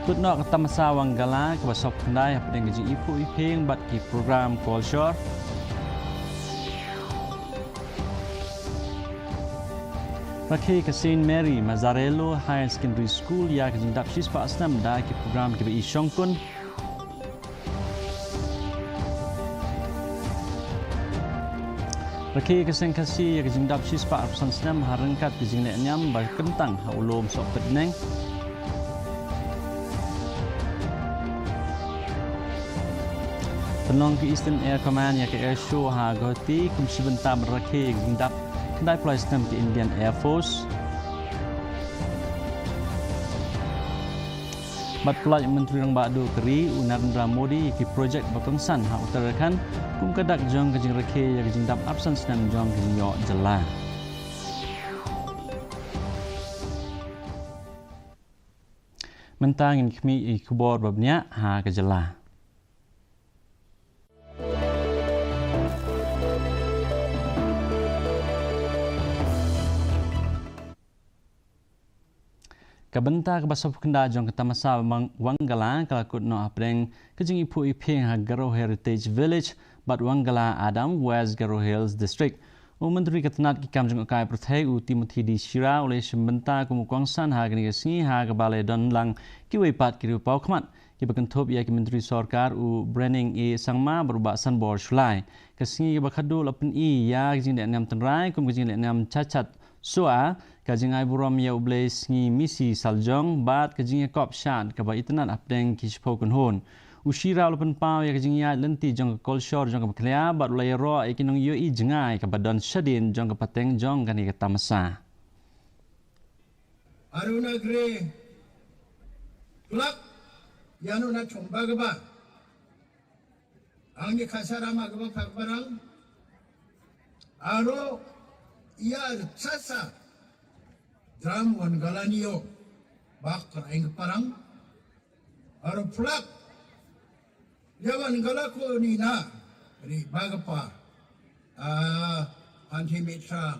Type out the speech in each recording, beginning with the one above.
Tutno kata masa wanggala kebasok kendai apa dengan jing ipu iping bat ki program culture. Rakhi ke Saint Mary Mazzarello Higher Secondary School ya ke jing dap sispa asnam da ki program ki bi Shongkun. Rakhi ke Saint Kasi ya ke jing dap sispa arsan asnam harengkat ke jing nyam ba kentang ha ulum sok pedneng. Penong ke Eastern Air Command ya ke Air Show ha goti kum sebentar berakhi gindap kendai pulai sistem ke Indian Air Force. Bat pulai Menteri Rang Badu Keri Narendra Modi ki projek bakongsan ha utarakan kum kadak jong ke jing rakhi ya ke jindap absen sistem jong ke jing yo jela. Mentangin kami ikubor babnya ha ke jela. Kabenta kabasap kenda jong ketamasa Wanggala kalakut no apreng kejing ipu iping ha Garo Heritage Village bat Wanggala Adam West Garo Hills District. Menteri ketenat ki kam jong kai perthai u Timothy di Shira oleh sembenta kumukwangsan ha gani kesni ha kabale don lang ki wepat ki rupau khmat ki bakentop ya ki menteri sarkar u branding e sangma berubah san bor sulai kesni ki bakhadu lapen i ya jing de nam tenrai kum jing de nam cacat soa kajing ai buram ya ubles ngi misi saljong bat kajing kop shan ka ba itnan apdeng ki spoken hon ushira lopen pau ya kajing ya lenti jong kolshor jong ka khlea bat ulai ro e kinong yo i jingai ka badon shadin jong ka pateng jong kani ka tamasa aruna gre tulak yanu na chomba ga ba angni khasara ma ga ba phakbarang aro ya sasa drum wan galanio bak eng parang aro plak yawan galako ni na ri bagapa anti mitra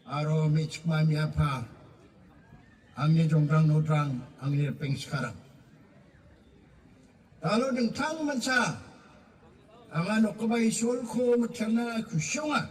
aro michma miapa angni jongdrang nodrang angni peng sekarang lalu deng tang mansa angano kubai sulko mutana kusyonga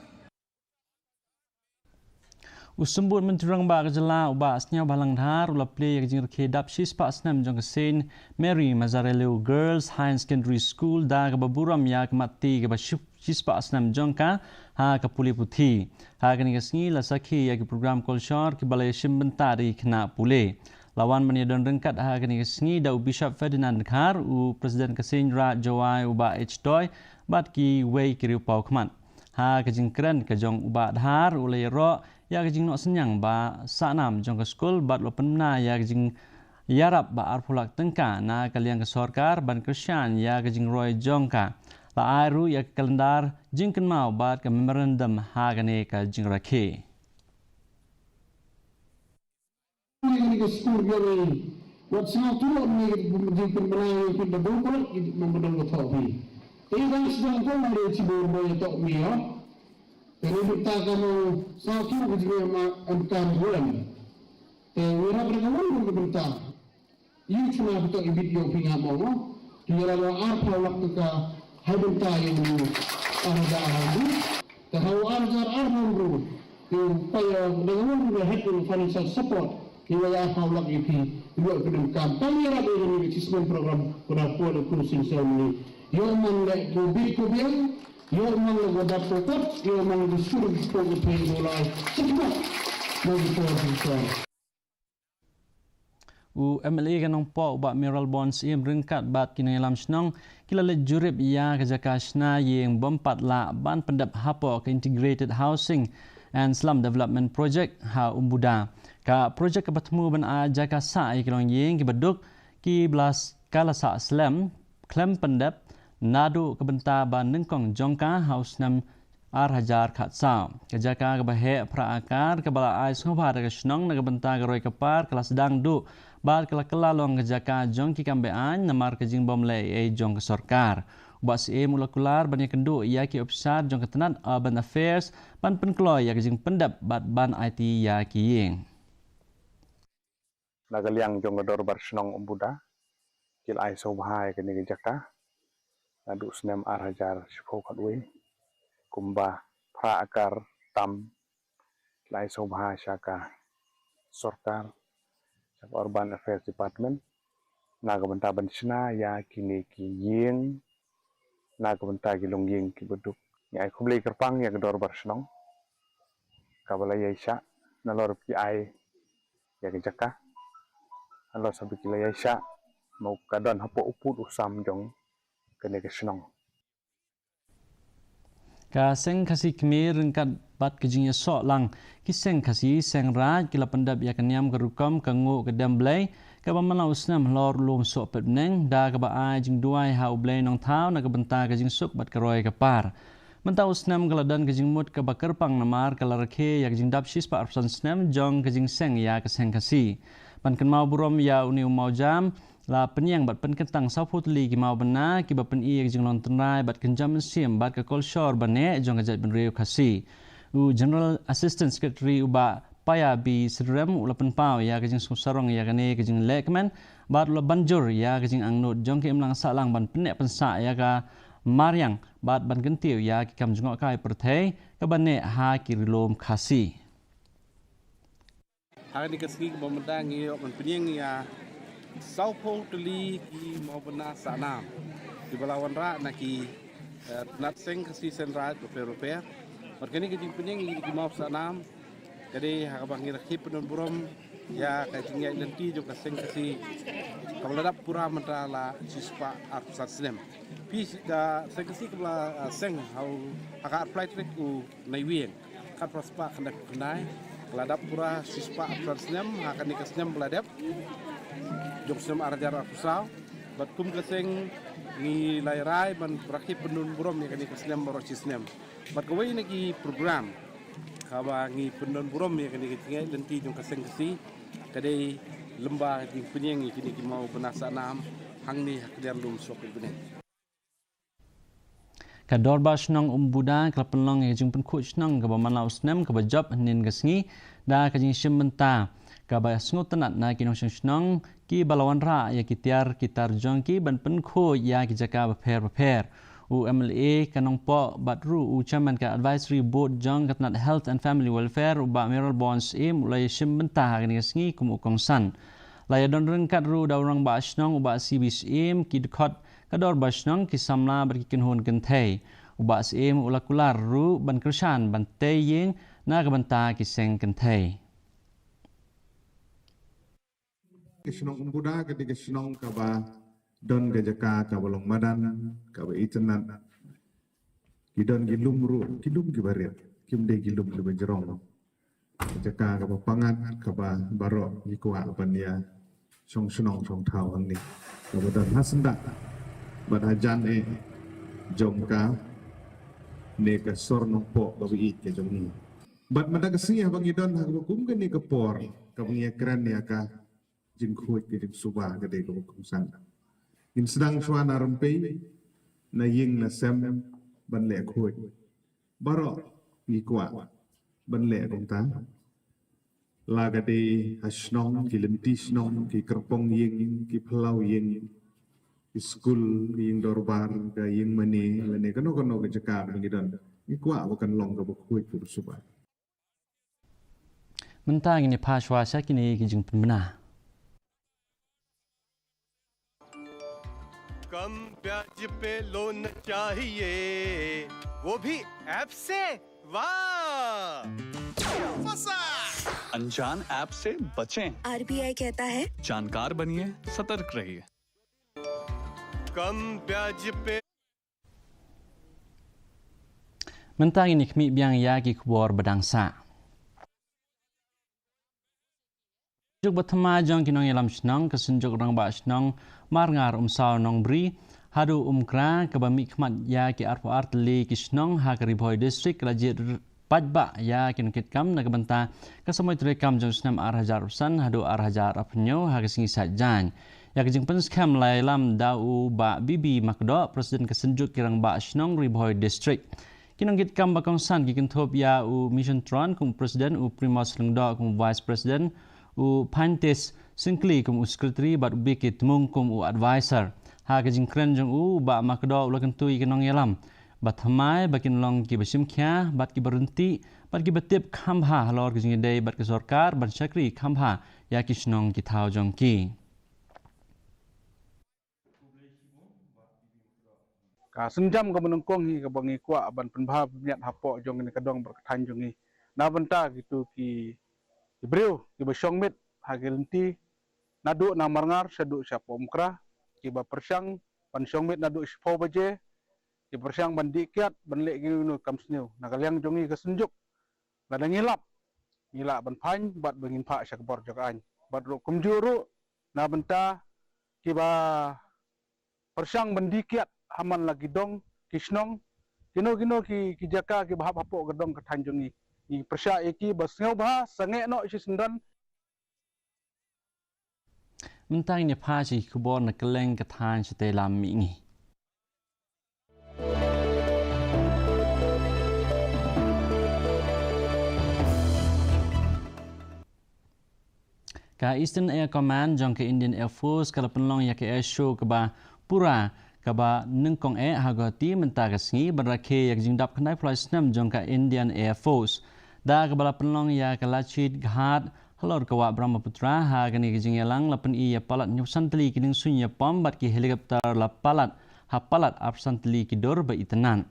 Usembut Menteri Rang Ba Kejela uba asnya balang dhar ula play yang jing rekhe dap sispa asnam jong Saint Mary Mazzarello Girls High Secondary School da ka baburam ya ka mati ka sispa asnam jong ka ha ka puli puthi ha ka ni kasngi la sakhi ya ki program culture ki balai simbenta ri khna pule lawan mani don rengkat ha ka ni kasngi da Bishop Ferdinand Khar u Presiden Kasin Ra Jawai uba H2 bat ki wei ki rupau khmat ha ka jing kren ka jong uba dhar ulai ro ya kejing nok senyang ba sanam jong ke skul bat lopen na ya kejing yarap ba arpulak tengka na kalian ke sarkar ban Krisyan ya kejing roy jongka la airu ya kalendar jingken mau bat ke memorandum ha gane ka jing rakhe ni ke skul gani wat semua turut ni jingken belai ke debukul membedong ke topi ini sedang ko mari cibur boy tok mi ya. Kalau kita kamu sakit juga makan bulan, wira berkawan dengan kita. Ini cuma betul video pingat mau. Dia lalu apa waktu ke habitat yang ada ada. Tahu ada dulu. Supaya dengan melihat financial support, kita apa lagi di buat kedengkam. Kami ada ini assessment program pada puan kursi ini. Yang mana kubik yang mana wadah pokok, yang mana disuruh pokok mulai cepat mengikuti. MLA kanong po ba Miral Bonds im ringkat bat kinang ilam senong kilale jurip ya kejakasna yang bompat la ban pendap hapo ke Integrated Housing and Slum Development Project ha umbuda ka projek kebatemu ban a jakasa ai kilong yeng kibaduk ki belas kala sa slam klem pendap nadu kebenta ban nengkong jongka haus nam Hajar khatsau kejaka kebahe praakar kebala ais ngobhar ke snong na kebenta ke roi kepar kelas sedang du bar kala kelalong kejaka jong ki kambe an namar ke jing bom le e jong ke sarkar bas e molekular ban kendu ia ki ofisar jong ketenat urban affairs ban penkloy ya ke jing pendap bat ban IT ya ki yeng nagaliang jong gador barsnong umbuda kil ai sobhai ke ni jaka adu snem arhajar shifo kadwe kumba pra akar tam lai sobha shaka sorkar shaka urban affairs department nagabanta banshna ya kini ki yeng nagabanta gilong yeng ki beduk ya kumlei kerpang ya gador barsnong kabala yaisha nalor pi ai ya jaka alor sabi kila yaisha mau kadon hapo uput usam jong kene kesnong ka seng kasi kmer ringkat bat kejing ya sok lang ki seng kasi seng raj kila pendap ya kenyam kerukom kangu kedam blai ka bamana usnam lor lum sok pet neng da ka ba ai jing duai ha blai nong thau na ka benta kejing suk bat karoi ka par menta usnam galadan kejing mut ka ba kerpang namar kala rakhe ya kejing dap sis pa arsan snam jong kejing seng ya ka seng kasi pan kan mau burom ya uni mau jam la penyang bat pen kentang sau putli ki mau bena ki ba pen i jing lon tenrai bat kenjam sim bat ka kol shor bane jong ka jat ben reu khasi u general assistant secretary uba paya bi srem ula pen pau ya ka jing sarong ya ka ne ka jing lekman bat ula banjur ya ka jing angnut jong ki imlang sa lang ban penek pensa ya ka mariang bat ban gentiu ya ki kam jungok kai perthei ka bane ha ki rilom khasi hari kesini memandang ia mempunyai ia saupo tuli ki mau benar sanam di balawan rak nak ki nat seng kasi senrat Eropea markani ki mempunyai ki mau sanam jadi habang ngira ki penon burom ya ka tinggal nanti jo ka seng kasi kaladap pura mentala sispa arpsat sinem pi da seng kasi kala seng hau haka flight trek u naiwien kat prospa kandak kenai ladap pura sispa apsnem akan dikasnem beladap jok sem arjar apsau batum keseng ni lairai ban prakip penun burom ni kan dikasnem borosisnem bat kawai ni program kawa ngi penun burom ni kan dikingai lenti jong keseng kesi kadai lembah di penyeng kini ki mau benasanam hang ni hakdiar lum sok benen kador ba shnong umbuda klapenlong ye jing pen khu shnong ka ba mana usnem ka ba job nin gasngi da ka jing shimenta ka ba sngot tanat na kinong shnong ki balawan ra ya kitiar kitar jong ki ban pen khu ya ki jaka ba pher u MLA kanong po batru u chairman ka advisory board jong katnat health and family welfare u ba meral bonds im ulai shimenta ka ni gasngi kum ukong san laya don rengkat ru da orang ba shnong u ba CBS im ki dkhot kador basnong ki samla berkikin hun kenthei uba sim ulakular ru ban krishan ban teying na kabanta ki seng kenthei Kisnong umbuda ke kisnong kaba don gajaka kabalong madan kaba itenat kidon gilum ru kidum gibarit kimde gilum ke benjerong gajaka kaba pangat kaba barok gikwa apania song sunong song thau angni kaba don hasenda badajan jomka ne ka sorno po babi ke jomni bat madagasi abang idon hakum ke ni ke por ka pengia kran ya ka jingkhut ke jing suba ke de ko kumsan in sedang suana rempe na ying na sem ban le khoi baro ni kwa ban le kong ta la ga de hasnong ki lenti snong ki kerpong ying ki plau ying school yang dorbar ke yang mani lene kano ke cakap ngidon ni kwa bukan long ke bukui tu suba mentang ini paswa sakini ki jing penbena कम ब्याज पे लोन चाहिए वो भी ऐप से वाह फंसा अनजान ऐप से बचें RBI कहता है जानकार बनिए सतर्क रहिए कम ब्याज पे mentang ini kmi biang ya ki kubor badangsa juk bathama jong kinong yalam snong kesenjuk rang ba snong marngar umsaw nong bri hadu umkra kabami khmat ya ki arpo artli ki snong ha kari boy district rajit pajba ya kinukit kam na kabanta kasamoy tre kam jong snam arhajar usan hadu arhajar apnyo ha kasingi sajjan ya kajing penskam lai lam dau ba bibi makdo presiden kesenjuk kirang ba snong riboy district kinongit kam bakong san ki kinthop ya u mission tron kum presiden u primos lengdo kum vice president u pantes Singkli kum sekretari bat bikit mung kum u advisor. Ha ke jing kren jong u ba makdo ulakan tui kenong yalam. Bat hamai bakin long ki basim kya bat ki berhenti bat ki betip kambha halor ke jing day bat ke sorkar bat syakri kambha ya ki shnong ki thau jong ki. Ka senjam ka menengkong hi ka bangi kwa ban penbha pemiat hapok jong ni kadong berkatan jong ni. Na benta gitu ki breu ki basyong mit ha gelenti nadu na marngar sadu syapo mkra ki ba persyang ban syong mit nadu syapo baje ki persyang ban dikiat ban lek gi nu kam sneu na kalyang jong ni ka senjuk la ngilap ban phan bat bangin pha syak bor jok an bat ro kum juru na benta ki ba persyang ban dikiat haman lagi dong kisnong kino ki jaka ki bahap hapo gedong ketanjung ni persya eki basngau bah sange no si sendan Mentang ni pha chi kubor na keleng kethan sete lam mi ngi. Ka Eastern Air Command jong ke Indian Air Force kala penlong ya ke air show ke ba pura kaba nengkong hagati mentara sengi berake yak jingdap kendai flight snam jong ka Indian Air Force. Da kebala penlong ya ke Lachit Ghat halor kawa Brahmaputra ha gani kijing yalang lapan iya palat nyusan teli kining sunya pombat ki helikopter la palat ha palat apsan teli ki dor ba itenan.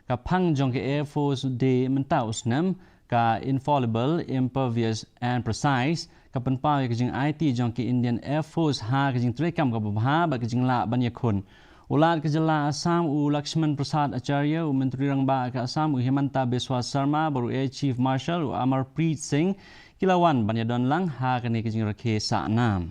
Ka pang jong ke Air Force de mentau snam ka infallible, impervious and precise ka penpau ya kijing IT jong ke Indian Air Force ha kijing trekam ka babha ba kijing la ban yakun. Ulat Kejala Assam U Lakshman Prasad Acharya U Menteri Rangba ke Assam U Himanta Biswa Sarma baru Air Chief Marshal U Amarpreet Singh kilawan banyadon lang ha kani kijing rakhe sa nam.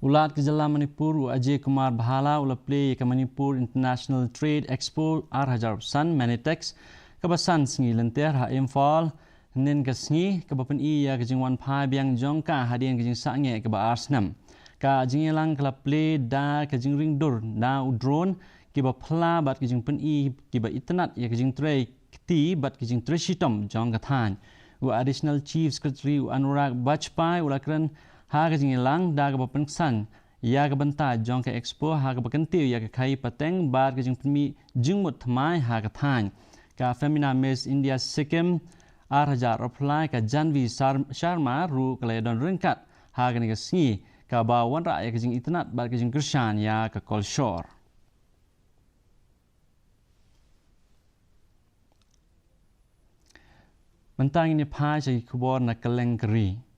Ulat Kejala Manipur U Ajay Kumar Bahala ula play ke Manipur International Trade Expo R1000 Manitex kabasan sengi lenter ha Imphal nen ke sengi kabapan iya ke jingwan phai biang jong ka hadian ke jing sange ke ba Arsnam ka jingelang kala play da ke jing ring dur na u drone ke ba phla bat ke jing pen i ke ba internet ya ke jing tray ti bat ke jing treshitom jong ka than u additional chief secretary u Anurag Bajpai ulakran ha ke jing lang da ke bapen san ya ke benta jong ke expo ha ke bakentiu ya ke khai pateng bar ke jing pmi jingmut thmai ha ke than ka Femina Miss India Sikkim R1000 apply ka Janvi Sharma ru kale don ringkat ha ke ni ke singi ka ba wan ra ya ke jing internet bar ke jing krishan ya ke kolshor. Mentang ini phai sai kubor na keleng keri.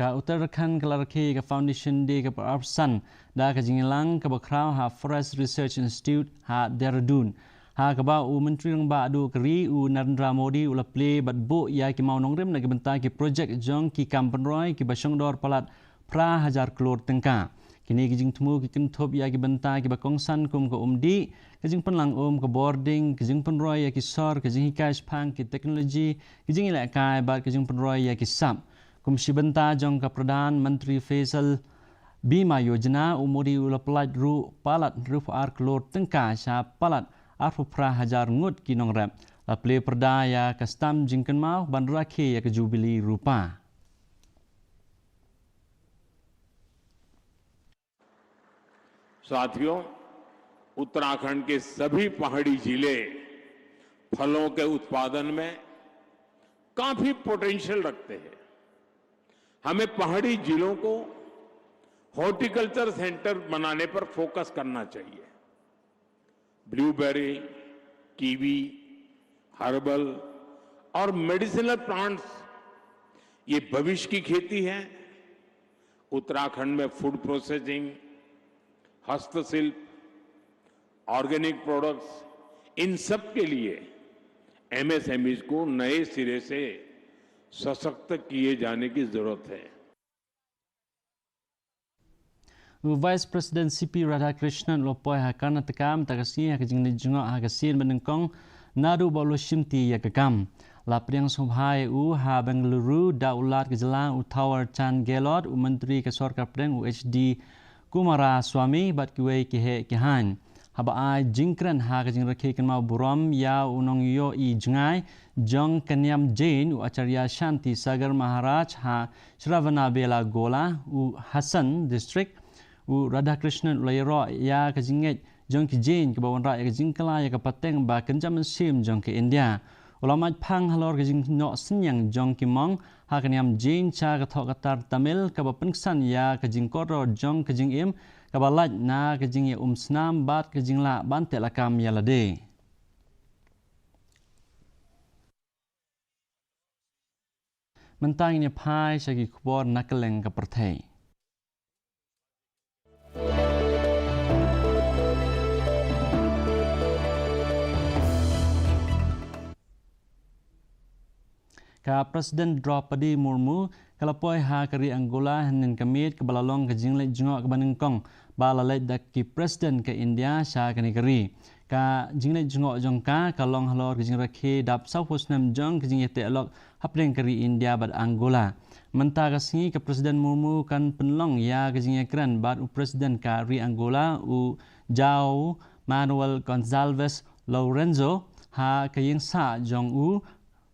Ka Uttarakhand Kalarki ka Foundation Day ka Parapsan da ka jingilang ka bakraw ha Forest Research Institute ha Dehradun ha ka ba u menteri ng ba adu kri u Narendra Modi ula play bat bo ya ki mau nongrim na ki benta ki project jong ki kampanroy ki basong dor palat pra 1000 crore tengka kini ki jing temu ki kentop ya ki benta ki bakongsan kum ka umdi ki jing penlang ka boarding ki jing penroy ya ki sor ki jing hikai pang ki teknologi ki jing ila kai ba ki jing penroy ya ki sap Kumsi benta jong ka Pradhan Menteri Faisal Bima Yojana umuri ula pelat ru palat ruf ar klor tengka sya palat arfu pra 1000 ngut kinong rep la ple perda ya ka stam jingken mau ban rakhe ya ka jubili rupa. साथियों उत्तराखंड के सभी पहाड़ी जिले फलों के उत्पादन में काफी पोटेंशियल रखते हैं हमें पहाड़ी जिलों को हॉर्टिकल्चर सेंटर बनाने पर फोकस करना चाहिए ब्लूबेरी कीवी हर्बल और मेडिसिनल प्लांट्स ये भविष्य की खेती है उत्तराखंड में फूड प्रोसेसिंग हस्तशिल्प ऑर्गेनिक प्रोडक्ट्स इन सब के लिए एमएसएमईज को नए सिरे से सशक्त किए जाने की जरूरत है। Vice President CP Radhakrishnan lopoi ha Karnataka mtakasi ha kajing ni jungo ha kasin benengkong nadu bolo shimti ya kakam. Lapriang Subhai u ha Bengaluru da ulat kejelang u Tower Chan Gelot u Menteri ke Sorkar Preng u HD Kumara Swami bat kiwe kihe kihan. Haba ai jingkran ha kajing rakhe kenmau buram ya unong yo I jungai Jong Kanyam Jain u Acharya Shanti Sagar Maharaj ha Shravana Bela Gola u Hassan District u Radhakrishnan Layro ya kajinget jong ki Jain ke bawan ra ya kajingkala ya kapateng ba kenjam sim jong ke India. Ulama pang halor kajing no senyang jong ki mong ha kanyam Jain cha kathok katar Tamil ka ba pengsan ya kajing koro jong kajing im ka ba laj na kajing ya snam bat kajing la bante lakam ya lade. Mentang ini pai sagi kubor nakeleng ka perthai. Ka Presiden Draupadi Murmu kalapoi ha kari Angola hanin kamit ke balalong ke jingle jingok ke banengkong balalai dak ki Presiden ke India sha kani kari ka jingle jingok jongka kalong halor ke jingre ke dap Southwestern jong ke jingete alok hapreng kari India bad Angola. Mentah kasih ke Presiden Murmu kan penlong ya ke jingye kran bad u Presiden ka ri Angola u João Manuel Gonçalves Lourenço ha ke yang sa jong u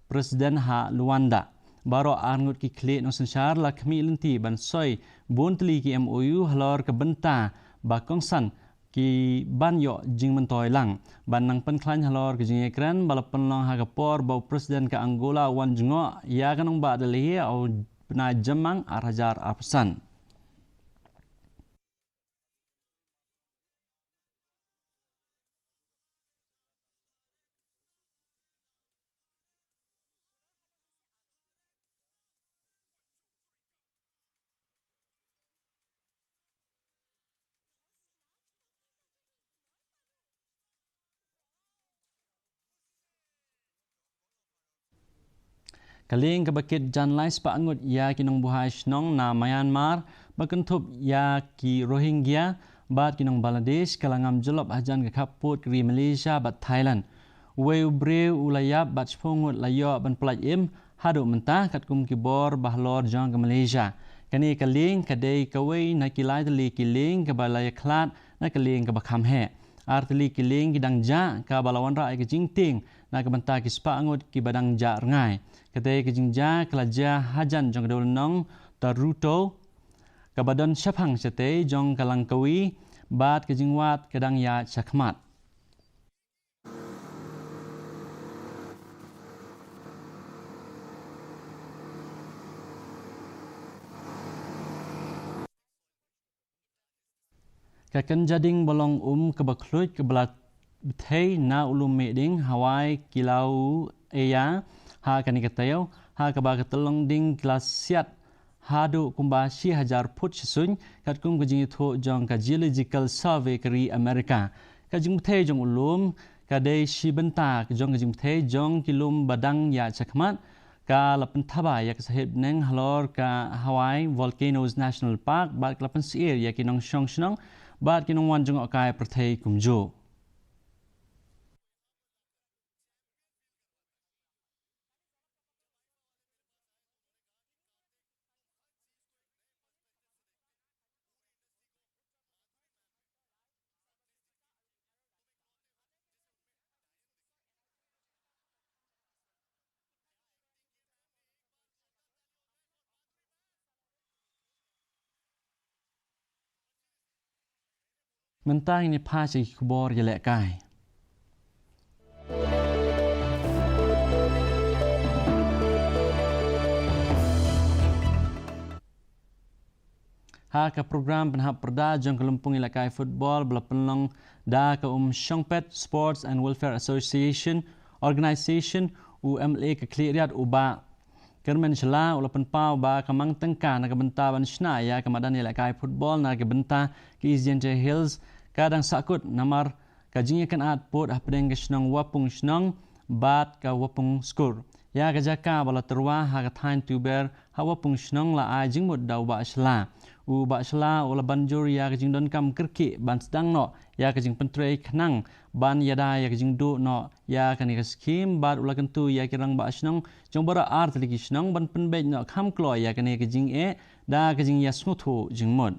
Presiden ha Luanda. Baro angut ki klik no sensar la kami lenti ban soy bontli ki MOU halor ke benta ba kongsan ki ban yo jing mentoy lang. Ban nang penklan halor ke jing ekran bala penlong ha kapor bau Presiden ke Angola wan jengo ya kanong ba dalihi au na jamang arajar arpesan. Kaling kebakit janlai sepak angut ya kinong buhai snong na Myanmar bakentup ya ki Rohingya bat kinong Bangladesh kalangam jelop hajan ke kaput kri Malaysia bat Thailand. Weu breu ulayap bat sepungut layo ban pelaj im hadu mentah kat kum kibor bahlor jong ke Malaysia. Kani kaling kadai kawai na kilai tali kiling ke balaya klat na kaling ke bakam he. Artili kiling kidang ja ka balawan ra ke jingting na ke bantah ki sepak angut ki badang ja rengai. Ketai kejingja kelaja hajan jong kedolnong taruto kabadan syapang sete jong kalangkawi bat kejingwat kedang ya chakmat. Kakan jading bolong kebaklut kebelat betei na ulum meding Hawaii kilau eya ha kani katayo ha kaba ketelong ding kelas siat hadu kumba si hajar put sesun kat kum kejing itu jong ka geological survey keri Amerika kajing betei jong ulum kadai si benta jong kajing betei jong kilum badang ya chakmat ka lapan thaba ya kesahib neng halor ka Hawaii Volcanoes National Park bat lapan siir ya kinong shong shnong bat kinong wan jong okai perthai kumjo. Mentah ini pas kubor jelek kai. Ha ke program penhap perda jong kelumpung ilakai football bela penlong da ke Shongpet Sports and Welfare Association Organisation UMLA ke Kliriat uba kermen shela ulapan pau ba kamang tengka na kebenta ban shna ya kemadan ilakai football na kebenta ke East Hills kadang sakut namar kajingnya kan at pot apdeng ke shnong wapung shnong bat ka wapung skor ya ka jaka bala terwa ha ka thain tuber ha wapung shnong la ai jingmut dau ba shla u ba shla ola banjur ya ka jingdon kam kerki ban sedang no ya ka jing pentrei khnang ban yada ya ka jing do no ya ka ni ka skim bat ula kentu ya kirang ba shnong jong bara art ligi shnong ban penbe no kham klo ya ka ni ka jing e da ka jing ya smuthu jingmut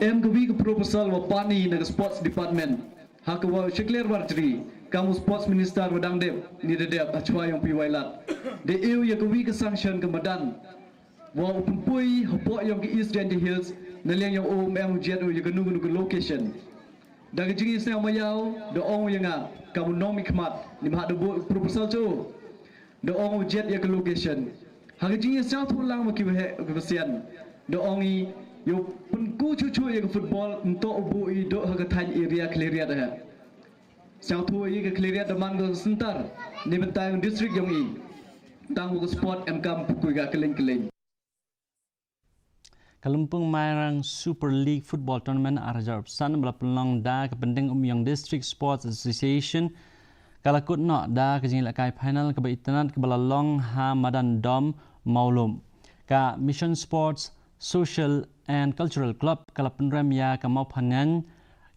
MKV ke proposal wa pani na sports department hakwa shekler warjri kamu sports minister wadang dep ni dedep achwa yang piwailat de eu ya kwi ke sanction ke madan wa umpui hapo yang ke east range hills naliang yang om jet ya ke nugu location dah ke jiri sel mayau de ong yang kamu nomi khmat ni ma de proposal chu de ong jet ya ke location ha ke jiri sel thulang ma ki ke besian de ongi yo penku cucu yang football untuk ubu ido haga tan area clearia dah. Sang tu ye ke clearia deman ke sentar ni bentang district yang i. Tang ke sport MKM pukui ga keling-keling. Kalumpung Mairang Super League Football Tournament arjar san bala pelong da ke pending Umyong District Sports Association kalakut no da ke jing lakai final ke baitanat ke bala long ha madan dom maulum ka Mission Sports Social and Cultural Club kalapenrem ya kamau panen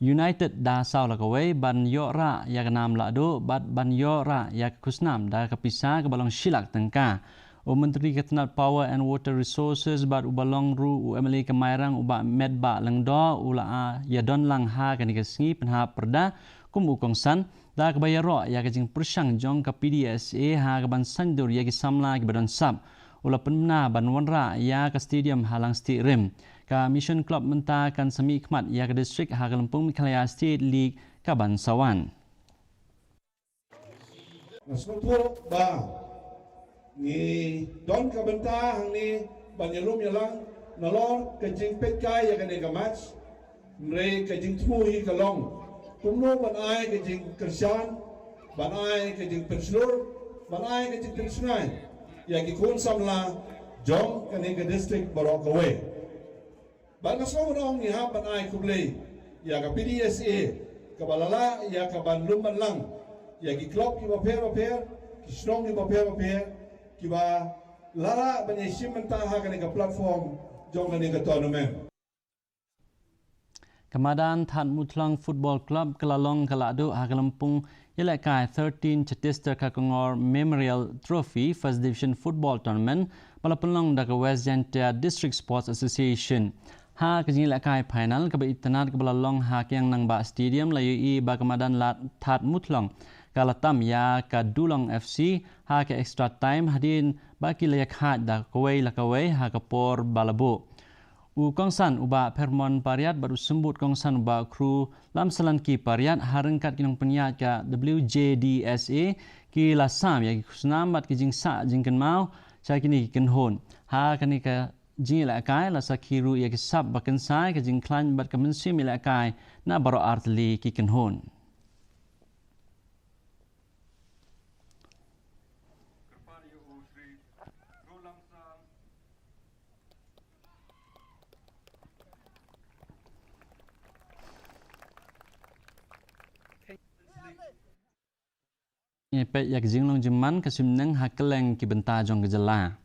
United da sau lakawai ban yora ya kanam lado ban yora ya kusnam da kapisa ke balong silak tengka o menteri ketenat Power and Water Resources bat ubalong ru UMLA Kemairang uba medba lengdo ula ya don lang ha kan kesngi penha perda kum ukongsan da kebayaro ya kejing persang jong ka PDSA ha ke ban sandur ya ki samla ki badon sab ula penna ban wanra ya ke stadium halang sti rem ka Mission Club menta kan semi khmat ya ke district ha Kalumpung Mikhalaya State League ka Bansawan Nasnutur ba ni don ka benta hang ni banyalum yalang nalor kajing petkai ya kane ka match mre kajing thui ka long kumno ban ai kajing kersian ban ai kajing penslur ban ai kajing pensunai ya ki kun samla jong kane ka district barok away ban nasno ong ni ha ban ai kublei ya ka PDSA ka balala ya ka ban lumban lang ya ki club ki baper ki strong ki baper ki ba lara banye simenta ha kane ka platform jong kane ka tournament Kamadan That Mutlang Football Club Kelalong Kaladu Hakalumpung Yelekai 13 Chittister Kakongor Memorial Trophy First Division Football Tournament Palapulong Daka West Jantia District Sports Association Ha Kajinlekai Final Kaba Itanat Kabalalong Ha Kiang Nangba Stadium Layu I Ba Kamadan That Mutlong Kalatam Ya Ka Dulong FC Ha Ka Extra Time Hadin Baki Layak Hat Da Kawai Lakawai Ha Kapor Balabu U Kongsan uba Permon Pariat baru sembut Kongsan uba kru lam selanki Pariat harengkat kinong penyat ka WJDSA ki lasam ya ki kusnam bat ki jingsa jingken mau cha kini ken hon ha kani ka jing la kai la sakiru ya ki sab baken sai ka jing klan bat ka mensim la kai na baro artli ki ken hon Pet yak jinglong jeman kesimneng hakeleng ki benta jong gejala.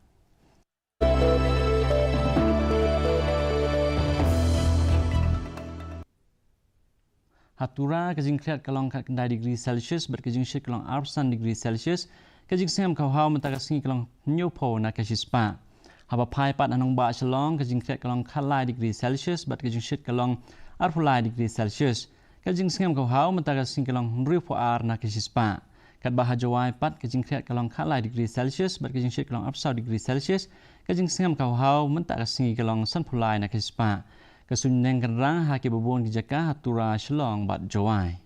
Hatura kejing kreat kalong kat kendai degree Celsius berkejing syit kalong arsan degree Celsius kejing sengam kau hau mentakas ngi kalong nyopo na kasispa. Haba pai pat anong ba shalong kejing kreat kalong kalai degree Celsius berkejing syit kalong arpulai degree Celsius kejing sengam kau hau mentakas ngi kalong nripo ar na kasispa. Kat bahajawai pat kejing kreat kalong kalai degree Celsius berkejing syit kalong arpsau degree Celsius kejing sengam kau hau mentakas ngi kalong sanpulai na kasispa. Kesunyeng kerang haki bubun kijaka hatura shalong bat jawai.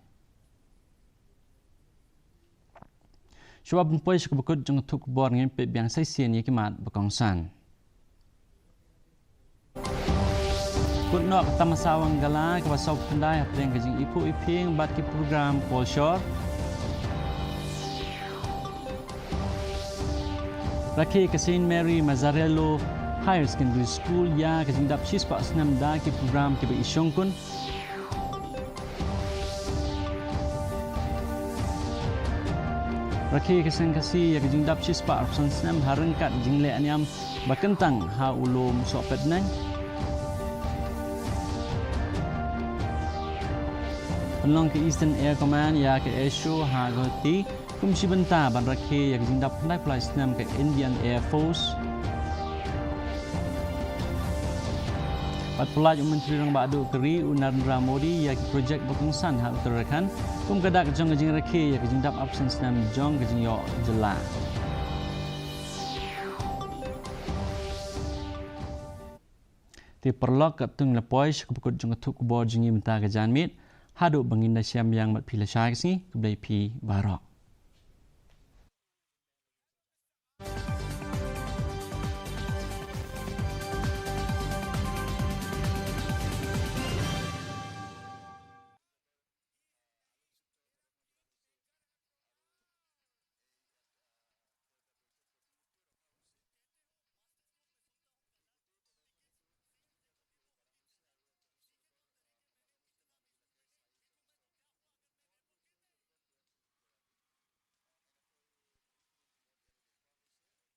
Sebab pun syuk bekut jeng tuk bor ngin pe biang sai sien ye kemat bekongsan. Kut nok tamasawang gala ke wasau pendai apreng ke jing ipu iping bat ki program Polshore. Rakhi ke Saint Mary Mazzarello Higher Secondary School ya ke jing dap sispa senam da ki program ke be isyong kun. Rakhi ke Sengkasi ya ke jing dap sispa arsan senam harengkat jing le anyam bakentang ha ulum sopet nang. Penlong ke Eastern Air Command ya ke Airshore ha goti kumsi benta ban rakhi ya ke jing dap pendai pelai senam ke Indian Air Force. Pat pelaj Menteri Rang Badu Keri Narendra Modi ya ke projek berkongsan hak utarakan kum kadak jong jing rakhi ya ke jing dap absen senam jong ke jing yo jela. Ti perlok kat tung lepoi sekuput jong tuk bo jing imta ke janmit haduk banginda siam yang mat pila syai kesini keblai pi barok.